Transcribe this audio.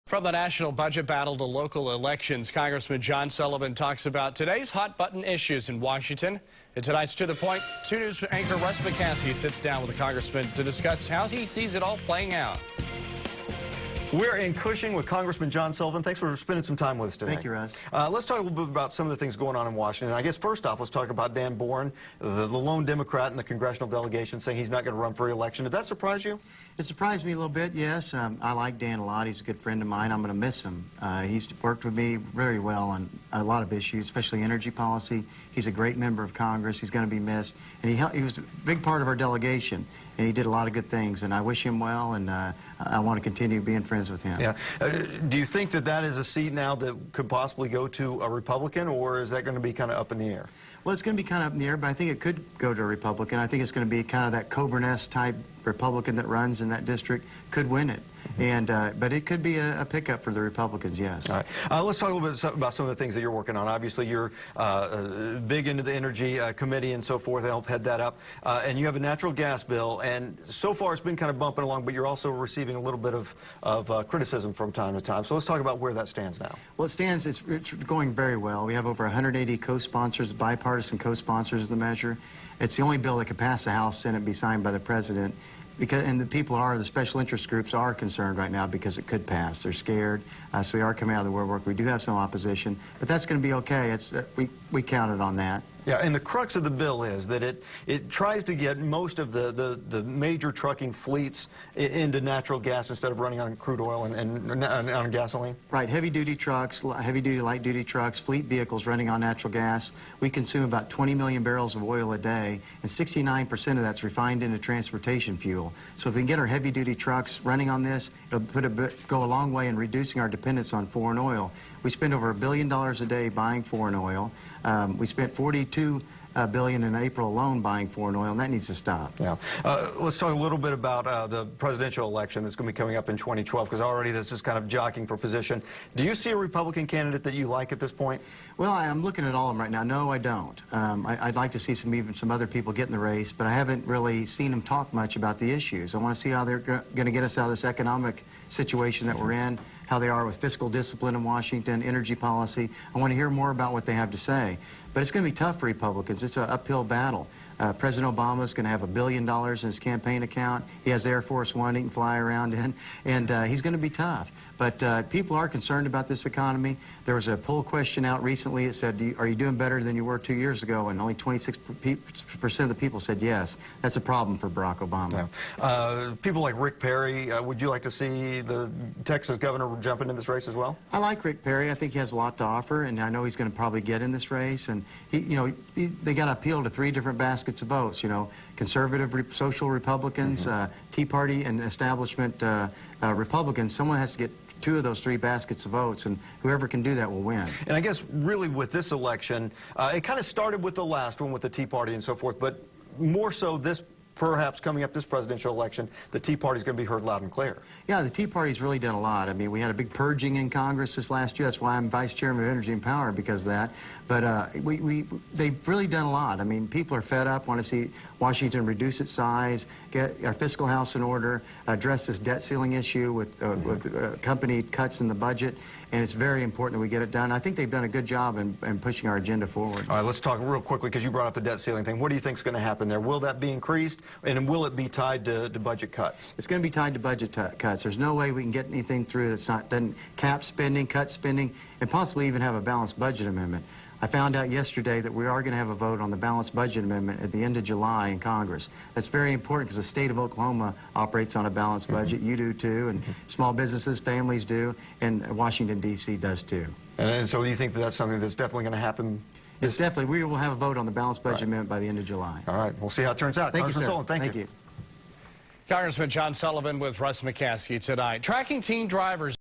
From the national budget battle to local elections, Congressman John Sullivan talks about today's hot-button issues in Washington. In tonight's To The Point, 2 News anchor Russ McCaskey sits down with the congressman to discuss how he sees it all playing out. We're in Cushing with Congressman John Sullivan. Thanks for spending some time with us today. Thank you, Russ. Let's talk a little bit about some of the things going on in Washington. I guess first off, let's talk about Dan Boren, the lone Democrat in the congressional delegation, saying he's not going to run for re-election. Did that surprise you? It surprised me a little bit, yes. I like Dan a lot. He's a good friend of mine. I'm going to miss him. He's worked with me very well on a lot of issues, especially energy policy. He's a great member of Congress. He's going to be missed. And he was a big part of our delegation, and he did a lot of good things. And I wish him well, and I want to continue being friends with him. Yeah. Do you think that that is a seat now that could possibly go to a Republican, or is that going to be kind of up in the air? Well, it's going to be kind of up in the air, but I think it could go to a Republican. I think it's going to be kind of that Coburn type Republican that runs in that district could win it. But it could be a pickup for the Republicans, yes. All right. Let's talk a little bit about some of the things that you're working on. Obviously, you're big into the Energy Committee and so forth. I help head that up. And you have a natural gas bill. And so far, it's been kind of bumping along, but you're also receiving a little bit of criticism from time to time. So let's talk about where that stands now. Well, it's going very well. We have over 180 co-sponsors, bipartisan co-sponsors of the measure. It's the only bill that could pass the House, Senate, and be signed by the President. And the special interest groups are concerned right now because it could pass. They're scared, so they are coming out of the woodwork. We do have some opposition, but that's going to be okay. We counted on that. Yeah, and the crux of the bill is that it tries to get most of the major trucking fleets into natural gas instead of running on crude oil and on gasoline. Right, heavy-duty trucks, heavy-duty, light-duty trucks, fleet vehicles running on natural gas. We consume about 20 million barrels of oil a day, and 69% of that's refined into transportation fuel. So if we can get our heavy-duty trucks running on this, it'll go a long way in reducing our dependence on foreign oil. We spend over $1 billion a day buying foreign oil. We spent $42 billion in April alone buying foreign oil, and that needs to stop. Yeah. Let's talk a little bit about the presidential election that's going to be coming up in 2012, because already this is kind of jockeying for position. Do you see a Republican candidate that you like at this point? Well, I'm looking at all of them right now. No, I don't. I'd like to see some other people get in the race, but I haven't really seen them talk much about the issues. I want to see how they're going to get us out of this economic situation that we're in, how they are with fiscal discipline in Washington, energy policy. I want to hear more about what they have to say. But it's going to be tough for Republicans. It's an uphill battle. President Obama is going to have $1 billion in his campaign account. He has Air Force One he can fly around in, and he's going to be tough. But people are concerned about this economy. There was a poll question out recently that said, are you doing better than you were 2 years ago? And only 26% of the people said yes. That's a problem for Barack Obama. Yeah. People like Rick Perry, would you like to see the Texas governor jump into this race as well? I like Rick Perry. I think he has a lot to offer, and I know he's going to probably get in this race. And they got to appeal to 3 different baskets of votes. Conservative, social Republicans, Tea Party, and establishment Republicans. Someone has to get 2 of those 3 baskets of votes, and whoever can do that will win. And I guess really with this election, it kind of started with the last one with the Tea Party and so forth, but more so this perhaps coming up this presidential election, the Tea Party is going to be heard loud and clear. Yeah, the Tea Party's really done a lot. I mean, we had a big purging in Congress this last year. That's why I'm Vice Chairman of Energy and Power, because of that. But they've really done a lot. I mean, people are fed up, want to see Washington reduce its size, get our fiscal house in order, address this debt ceiling issue with accompanied cuts in the budget. And it's very important that we get it done. I think they've done a good job in pushing our agenda forward. All right, let's talk real quickly, because you brought up the debt ceiling thing. What do you think is going to happen there? Will that be increased, and will it be tied to budget cuts? It's going to be tied to budget cuts. There's no way we can get anything through that's doesn't cap spending, cut spending, and possibly even have a balanced budget amendment. I found out yesterday that we are going to have a vote on the balanced budget amendment at the end of July in Congress. That's very important because the state of Oklahoma operates on a balanced budget. You do too, and small businesses, families do, and Washington D.C. does too. And so you think that that's something that's definitely going to happen? It's definitely. We will have a vote on the balanced budget amendment by the end of July. All right. We'll see how it turns out. Thank you, sir. Sullivan, thank you. Congressman John Sullivan with Russ McCaskey tonight. Tracking teen drivers